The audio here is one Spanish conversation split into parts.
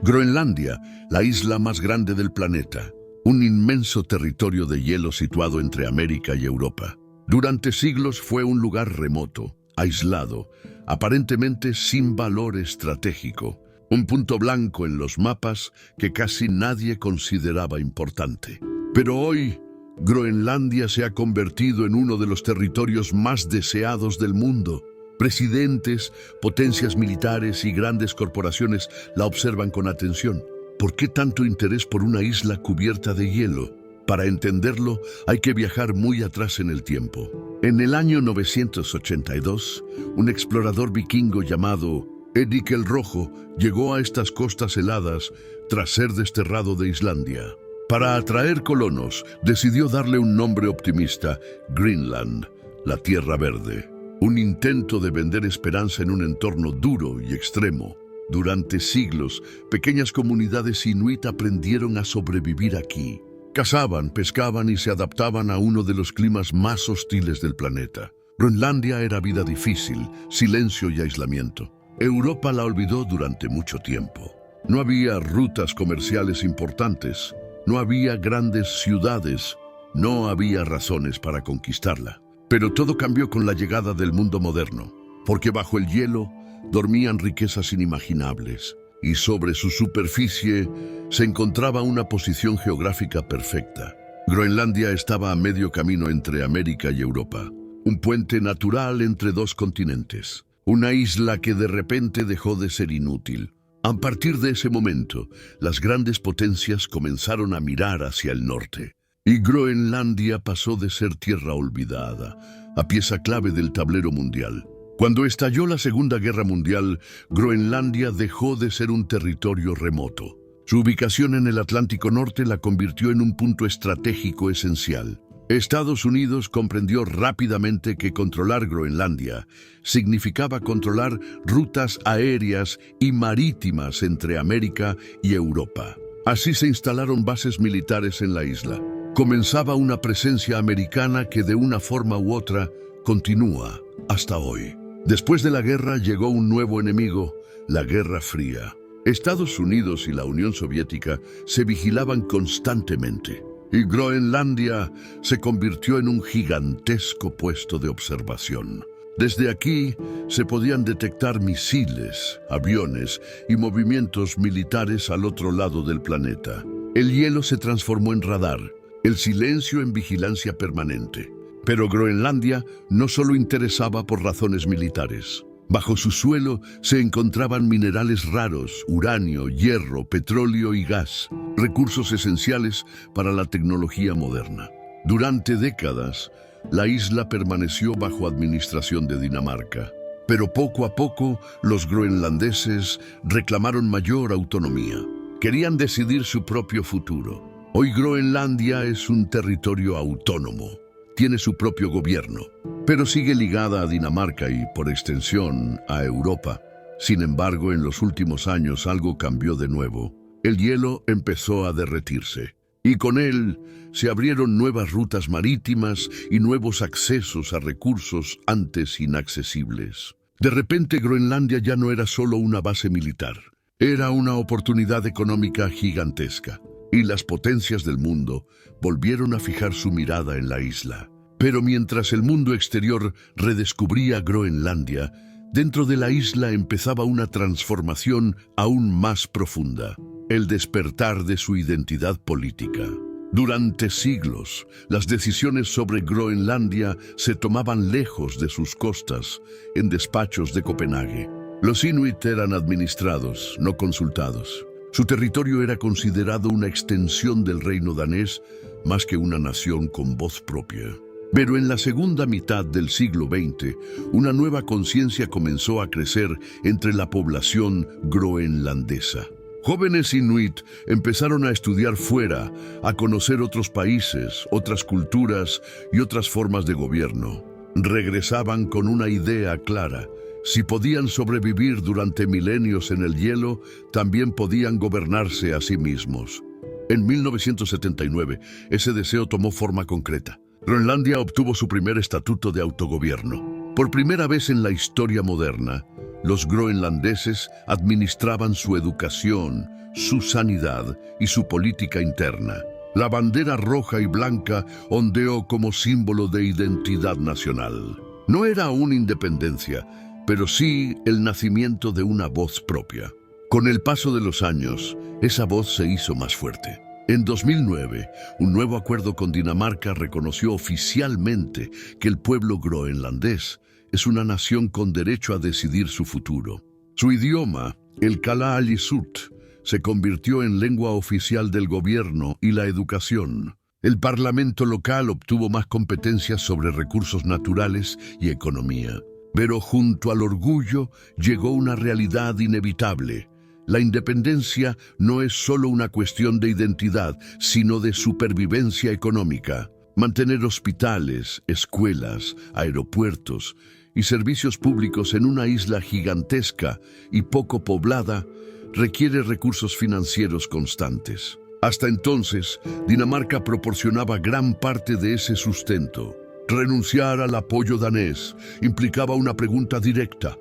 Groenlandia, la isla más grande del planeta, un inmenso territorio de hielo situado entre América y Europa. Durante siglos fue un lugar remoto, aislado, aparentemente sin valor estratégico, un punto blanco en los mapas que casi nadie consideraba importante. Pero hoy, Groenlandia se ha convertido en uno de los territorios más deseados del mundo. Presidentes, potencias militares y grandes corporaciones la observan con atención. ¿Por qué tanto interés por una isla cubierta de hielo? Para entenderlo, hay que viajar muy atrás en el tiempo. En el año 982, un explorador vikingo llamado Erik el Rojo llegó a estas costas heladas tras ser desterrado de Islandia. Para atraer colonos, decidió darle un nombre optimista: Greenland, la Tierra Verde. Un intento de vender esperanza en un entorno duro y extremo. Durante siglos, pequeñas comunidades inuit aprendieron a sobrevivir aquí. Cazaban, pescaban y se adaptaban a uno de los climas más hostiles del planeta. Groenlandia era vida difícil, silencio y aislamiento. Europa la olvidó durante mucho tiempo. No había rutas comerciales importantes, no había grandes ciudades, no había razones para conquistarla. Pero todo cambió con la llegada del mundo moderno, porque bajo el hielo dormían riquezas inimaginables, y sobre su superficie se encontraba una posición geográfica perfecta. Groenlandia estaba a medio camino entre América y Europa, un puente natural entre dos continentes, una isla que de repente dejó de ser inútil. A partir de ese momento, las grandes potencias comenzaron a mirar hacia el norte. Y Groenlandia pasó de ser tierra olvidada a pieza clave del tablero mundial. Cuando estalló la Segunda Guerra Mundial, Groenlandia dejó de ser un territorio remoto. Su ubicación en el Atlántico Norte la convirtió en un punto estratégico esencial. Estados Unidos comprendió rápidamente que controlar Groenlandia significaba controlar rutas aéreas y marítimas entre América y Europa. Así se instalaron bases militares en la isla. Comenzaba una presencia americana que de una forma u otra continúa hasta hoy. Después de la guerra llegó un nuevo enemigo, la Guerra Fría. Estados Unidos y la Unión Soviética se vigilaban constantemente, y Groenlandia se convirtió en un gigantesco puesto de observación. Desde aquí se podían detectar misiles, aviones y movimientos militares al otro lado del planeta. El hielo se transformó en radar, el silencio en vigilancia permanente. Pero Groenlandia no solo interesaba por razones militares. Bajo su suelo se encontraban minerales raros, uranio, hierro, petróleo y gas, recursos esenciales para la tecnología moderna. Durante décadas, la isla permaneció bajo administración de Dinamarca. Pero poco a poco, los groenlandeses reclamaron mayor autonomía. Querían decidir su propio futuro. Hoy Groenlandia es un territorio autónomo, tiene su propio gobierno, pero sigue ligada a Dinamarca y, por extensión, a Europa. Sin embargo, en los últimos años algo cambió de nuevo. El hielo empezó a derretirse, y con él se abrieron nuevas rutas marítimas y nuevos accesos a recursos antes inaccesibles. De repente, Groenlandia ya no era solo una base militar, era una oportunidad económica gigantesca. Y las potencias del mundo volvieron a fijar su mirada en la isla. Pero mientras el mundo exterior redescubría Groenlandia, dentro de la isla empezaba una transformación aún más profunda, el despertar de su identidad política. Durante siglos, las decisiones sobre Groenlandia se tomaban lejos de sus costas, en despachos de Copenhague. Los inuit eran administrados, no consultados. Su territorio era considerado una extensión del reino danés, más que una nación con voz propia. Pero en la segunda mitad del siglo XX, una nueva conciencia comenzó a crecer entre la población groenlandesa. Jóvenes inuit empezaron a estudiar fuera, a conocer otros países, otras culturas y otras formas de gobierno. Regresaban con una idea clara: si podían sobrevivir durante milenios en el hielo, también podían gobernarse a sí mismos. En 1979, ese deseo tomó forma concreta. Groenlandia obtuvo su primer estatuto de autogobierno. Por primera vez en la historia moderna, los groenlandeses administraban su educación, su sanidad y su política interna. La bandera roja y blanca ondeó como símbolo de identidad nacional. No era aún independencia, pero sí el nacimiento de una voz propia. Con el paso de los años, esa voz se hizo más fuerte. En 2009, un nuevo acuerdo con Dinamarca reconoció oficialmente que el pueblo groenlandés es una nación con derecho a decidir su futuro. Su idioma, el Kalaallisut, se convirtió en lengua oficial del gobierno y la educación. El parlamento local obtuvo más competencias sobre recursos naturales y economía. Pero junto al orgullo llegó una realidad inevitable. La independencia no es solo una cuestión de identidad, sino de supervivencia económica. Mantener hospitales, escuelas, aeropuertos y servicios públicos en una isla gigantesca y poco poblada requiere recursos financieros constantes. Hasta entonces, Dinamarca proporcionaba gran parte de ese sustento. Renunciar al apoyo danés implicaba una pregunta directa: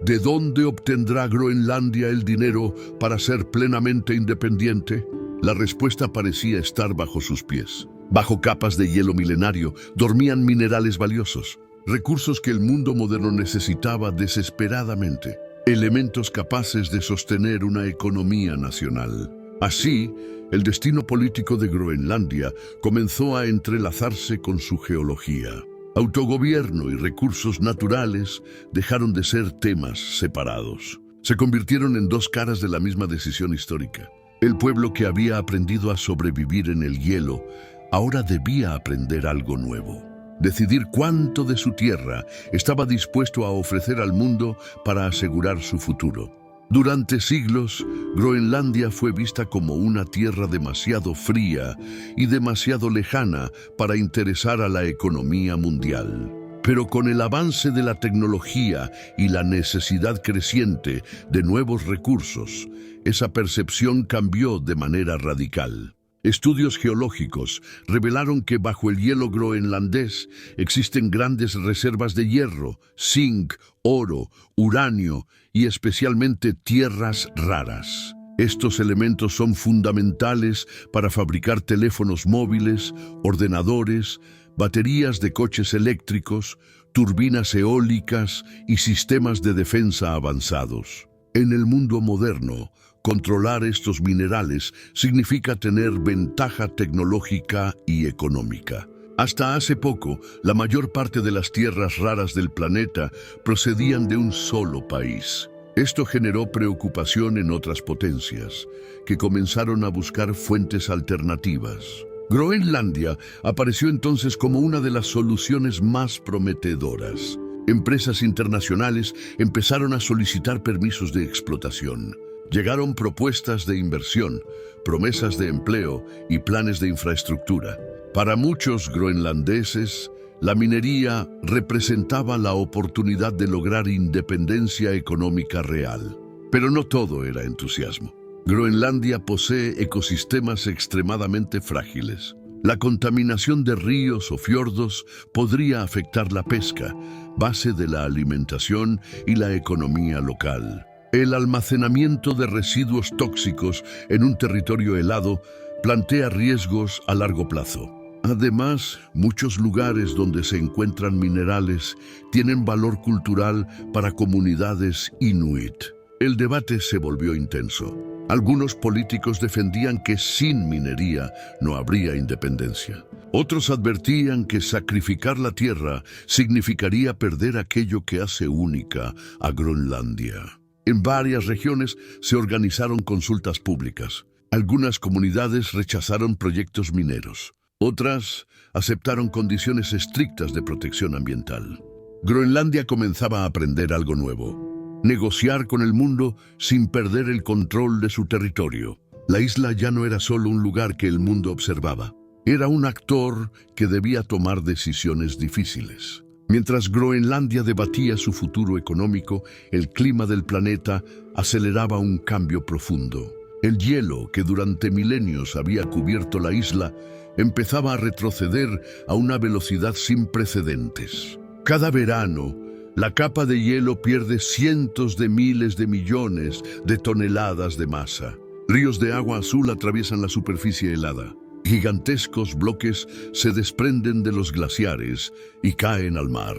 ¿de dónde obtendrá Groenlandia el dinero para ser plenamente independiente? La respuesta parecía estar bajo sus pies. Bajo capas de hielo milenario dormían minerales valiosos, recursos que el mundo moderno necesitaba desesperadamente, elementos capaces de sostener una economía nacional. Así, el destino político de Groenlandia comenzó a entrelazarse con su geología. Autogobierno y recursos naturales dejaron de ser temas separados. Se convirtieron en dos caras de la misma decisión histórica. El pueblo que había aprendido a sobrevivir en el hielo ahora debía aprender algo nuevo. Decidir cuánto de su tierra estaba dispuesto a ofrecer al mundo para asegurar su futuro. Durante siglos, Groenlandia fue vista como una tierra demasiado fría y demasiado lejana para interesar a la economía mundial. Pero con el avance de la tecnología y la necesidad creciente de nuevos recursos, esa percepción cambió de manera radical. Estudios geológicos revelaron que bajo el hielo groenlandés existen grandes reservas de hierro, zinc, oro, uranio y especialmente tierras raras. Estos elementos son fundamentales para fabricar teléfonos móviles, ordenadores, baterías de coches eléctricos, turbinas eólicas y sistemas de defensa avanzados. En el mundo moderno, controlar estos minerales significa tener ventaja tecnológica y económica. Hasta hace poco, la mayor parte de las tierras raras del planeta procedían de un solo país. Esto generó preocupación en otras potencias, que comenzaron a buscar fuentes alternativas. Groenlandia apareció entonces como una de las soluciones más prometedoras. Empresas internacionales empezaron a solicitar permisos de explotación. Llegaron propuestas de inversión, promesas de empleo y planes de infraestructura. Para muchos groenlandeses, la minería representaba la oportunidad de lograr independencia económica real. Pero no todo era entusiasmo. Groenlandia posee ecosistemas extremadamente frágiles. La contaminación de ríos o fiordos podría afectar la pesca, base de la alimentación y la economía local. El almacenamiento de residuos tóxicos en un territorio helado plantea riesgos a largo plazo. Además, muchos lugares donde se encuentran minerales tienen valor cultural para comunidades inuit. El debate se volvió intenso. Algunos políticos defendían que sin minería no habría independencia. Otros advertían que sacrificar la tierra significaría perder aquello que hace única a Groenlandia. En varias regiones se organizaron consultas públicas. Algunas comunidades rechazaron proyectos mineros. Otras aceptaron condiciones estrictas de protección ambiental. Groenlandia comenzaba a aprender algo nuevo: negociar con el mundo sin perder el control de su territorio. La isla ya no era solo un lugar que el mundo observaba. Era un actor que debía tomar decisiones difíciles. Mientras Groenlandia debatía su futuro económico, el clima del planeta aceleraba un cambio profundo. El hielo, que durante milenios había cubierto la isla, empezaba a retroceder a una velocidad sin precedentes. Cada verano, la capa de hielo pierde cientos de miles de millones de toneladas de masa. Ríos de agua azul atraviesan la superficie helada. Gigantescos bloques se desprenden de los glaciares y caen al mar.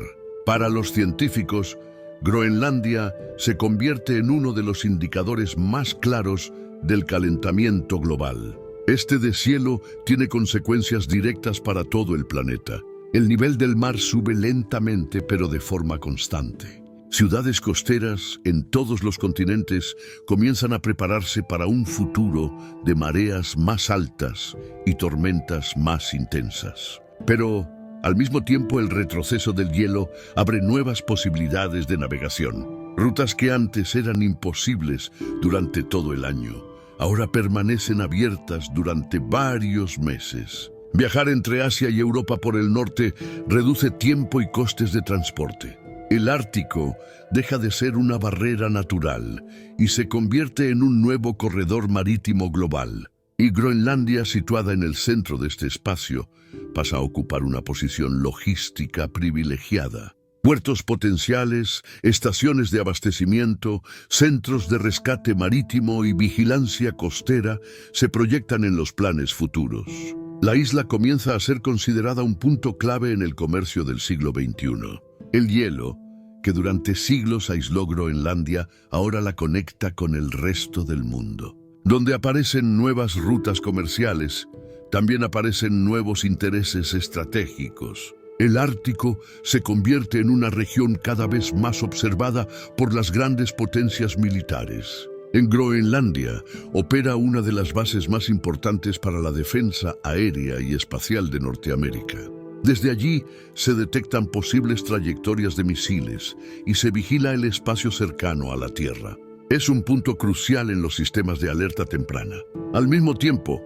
Para los científicos, Groenlandia se convierte en uno de los indicadores más claros del calentamiento global. Este deshielo tiene consecuencias directas para todo el planeta. El nivel del mar sube lentamente pero de forma constante. Ciudades costeras en todos los continentes comienzan a prepararse para un futuro de mareas más altas y tormentas más intensas. Pero, al mismo tiempo, el retroceso del hielo abre nuevas posibilidades de navegación. Rutas que antes eran imposibles durante todo el año, ahora permanecen abiertas durante varios meses. Viajar entre Asia y Europa por el norte reduce tiempo y costes de transporte. El Ártico deja de ser una barrera natural y se convierte en un nuevo corredor marítimo global. Y Groenlandia, situada en el centro de este espacio, pasa a ocupar una posición logística privilegiada. Puertos potenciales, estaciones de abastecimiento, centros de rescate marítimo y vigilancia costera se proyectan en los planes futuros. La isla comienza a ser considerada un punto clave en el comercio del siglo XXI. El hielo, que durante siglos aisló Groenlandia, ahora la conecta con el resto del mundo. Donde aparecen nuevas rutas comerciales, también aparecen nuevos intereses estratégicos. El Ártico se convierte en una región cada vez más observada por las grandes potencias militares. En Groenlandia opera una de las bases más importantes para la defensa aérea y espacial de Norteamérica. Desde allí se detectan posibles trayectorias de misiles y se vigila el espacio cercano a la Tierra. Es un punto crucial en los sistemas de alerta temprana. Al mismo tiempo,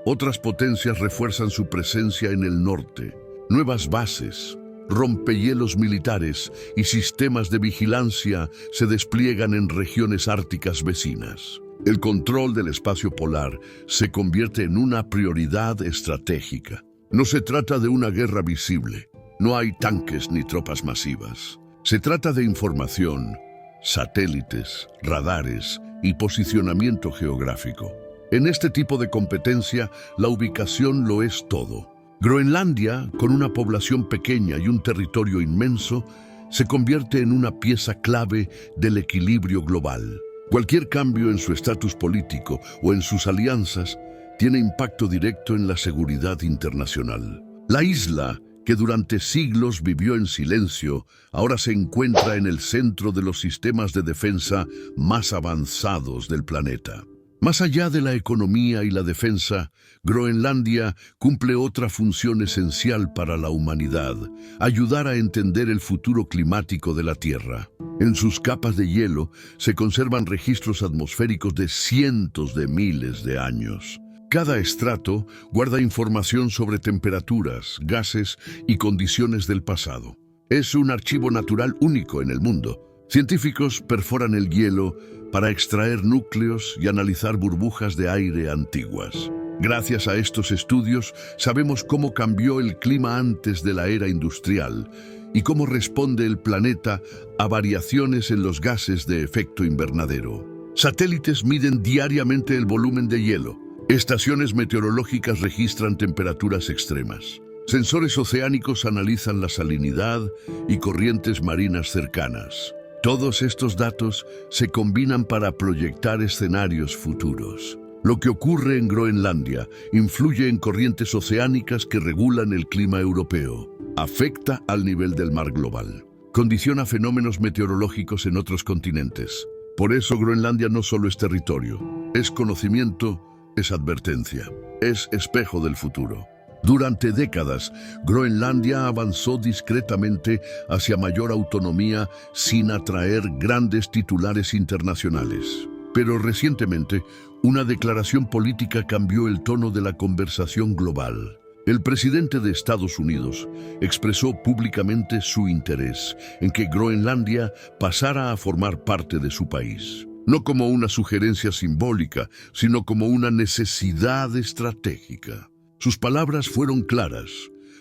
otras potencias refuerzan su presencia en el norte. Nuevas bases, rompehielos militares y sistemas de vigilancia se despliegan en regiones árticas vecinas. El control del espacio polar se convierte en una prioridad estratégica. No se trata de una guerra visible, no hay tanques ni tropas masivas. Se trata de información, satélites, radares y posicionamiento geográfico. En este tipo de competencia, la ubicación lo es todo. Groenlandia, con una población pequeña y un territorio inmenso, se convierte en una pieza clave del equilibrio global. Cualquier cambio en su estatus político o en sus alianzas tiene impacto directo en la seguridad internacional. La isla, que durante siglos vivió en silencio, ahora se encuentra en el centro de los sistemas de defensa más avanzados del planeta. Más allá de la economía y la defensa, Groenlandia cumple otra función esencial para la humanidad: ayudar a entender el futuro climático de la Tierra. En sus capas de hielo se conservan registros atmosféricos de cientos de miles de años. Cada estrato guarda información sobre temperaturas, gases y condiciones del pasado. Es un archivo natural único en el mundo. Científicos perforan el hielo para extraer núcleos y analizar burbujas de aire antiguas. Gracias a estos estudios, sabemos cómo cambió el clima antes de la era industrial y cómo responde el planeta a variaciones en los gases de efecto invernadero. Satélites miden diariamente el volumen de hielo. Estaciones meteorológicas registran temperaturas extremas. Sensores oceánicos analizan la salinidad y corrientes marinas cercanas. Todos estos datos se combinan para proyectar escenarios futuros. Lo que ocurre en Groenlandia influye en corrientes oceánicas que regulan el clima europeo. Afecta al nivel del mar global. Condiciona fenómenos meteorológicos en otros continentes. Por eso Groenlandia no solo es territorio, es conocimiento, es advertencia, es espejo del futuro. Durante décadas, Groenlandia avanzó discretamente hacia mayor autonomía sin atraer grandes titulares internacionales. Pero recientemente, una declaración política cambió el tono de la conversación global. El presidente de Estados Unidos expresó públicamente su interés en que Groenlandia pasara a formar parte de su país. No como una sugerencia simbólica, sino como una necesidad estratégica. Sus palabras fueron claras.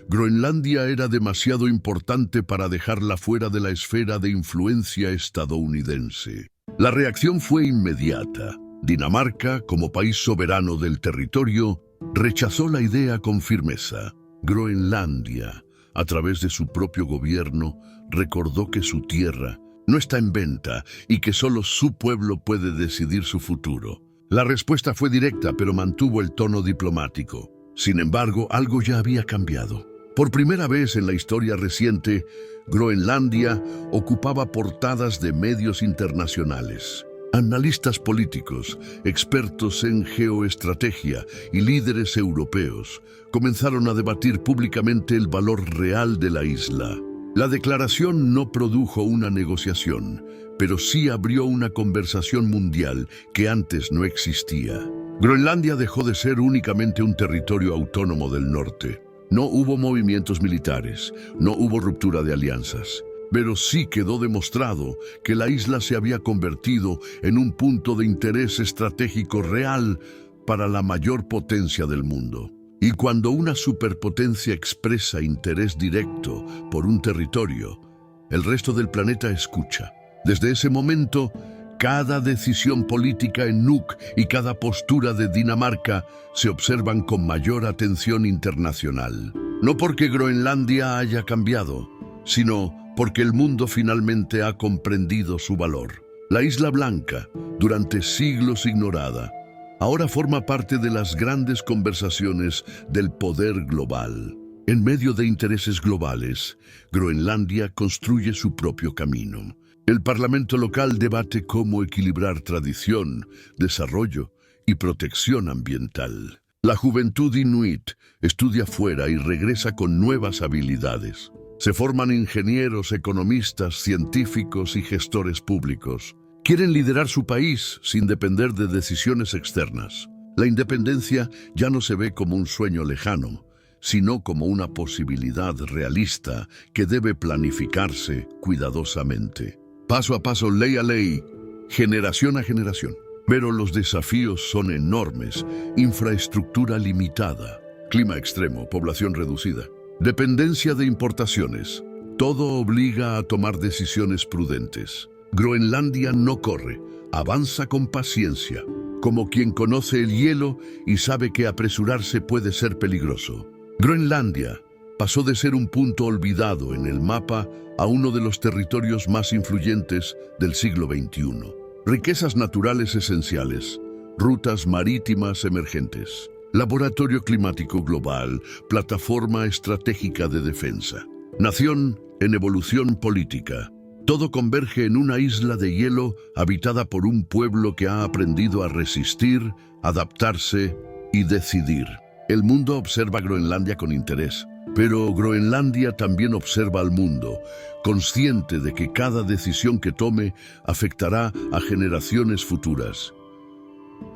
Groenlandia era demasiado importante para dejarla fuera de la esfera de influencia estadounidense. La reacción fue inmediata. Dinamarca, como país soberano del territorio, rechazó la idea con firmeza. Groenlandia, a través de su propio gobierno, recordó que su tierra no está en venta y que solo su pueblo puede decidir su futuro. La respuesta fue directa, pero mantuvo el tono diplomático. Sin embargo, algo ya había cambiado. Por primera vez en la historia reciente, Groenlandia ocupaba portadas de medios internacionales. Analistas políticos, expertos en geoestrategia y líderes europeos comenzaron a debatir públicamente el valor real de la isla. La declaración no produjo una negociación, pero sí abrió una conversación mundial que antes no existía. Groenlandia dejó de ser únicamente un territorio autónomo del norte. No hubo movimientos militares, no hubo ruptura de alianzas, pero sí quedó demostrado que la isla se había convertido en un punto de interés estratégico real para la mayor potencia del mundo. Y cuando una superpotencia expresa interés directo por un territorio, el resto del planeta escucha. Desde ese momento, cada decisión política en Nuuk y cada postura de Dinamarca se observan con mayor atención internacional. No porque Groenlandia haya cambiado, sino porque el mundo finalmente ha comprendido su valor. La Isla Blanca, durante siglos ignorada, ahora forma parte de las grandes conversaciones del poder global. En medio de intereses globales, Groenlandia construye su propio camino. El Parlamento local debate cómo equilibrar tradición, desarrollo y protección ambiental. La juventud inuit estudia fuera y regresa con nuevas habilidades. Se forman ingenieros, economistas, científicos y gestores públicos. Quieren liderar su país sin depender de decisiones externas. La independencia ya no se ve como un sueño lejano, sino como una posibilidad realista que debe planificarse cuidadosamente. Paso a paso, ley a ley, generación a generación. Pero los desafíos son enormes: infraestructura limitada, clima extremo, población reducida, dependencia de importaciones. Todo obliga a tomar decisiones prudentes. Groenlandia no corre, avanza con paciencia, como quien conoce el hielo y sabe que apresurarse puede ser peligroso. Groenlandia pasó de ser un punto olvidado en el mapa a uno de los territorios más influyentes del siglo XXI. Riquezas naturales esenciales, rutas marítimas emergentes, laboratorio climático global, plataforma estratégica de defensa, nación en evolución política. Todo converge en una isla de hielo habitada por un pueblo que ha aprendido a resistir, adaptarse y decidir. El mundo observa a Groenlandia con interés, pero Groenlandia también observa al mundo, consciente de que cada decisión que tome afectará a generaciones futuras.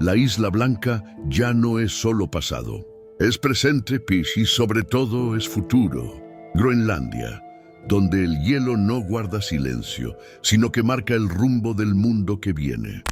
La Isla Blanca ya no es solo pasado, es presente, y sobre todo es futuro. Groenlandia, donde el hielo no guarda silencio, sino que marca el rumbo del mundo que viene.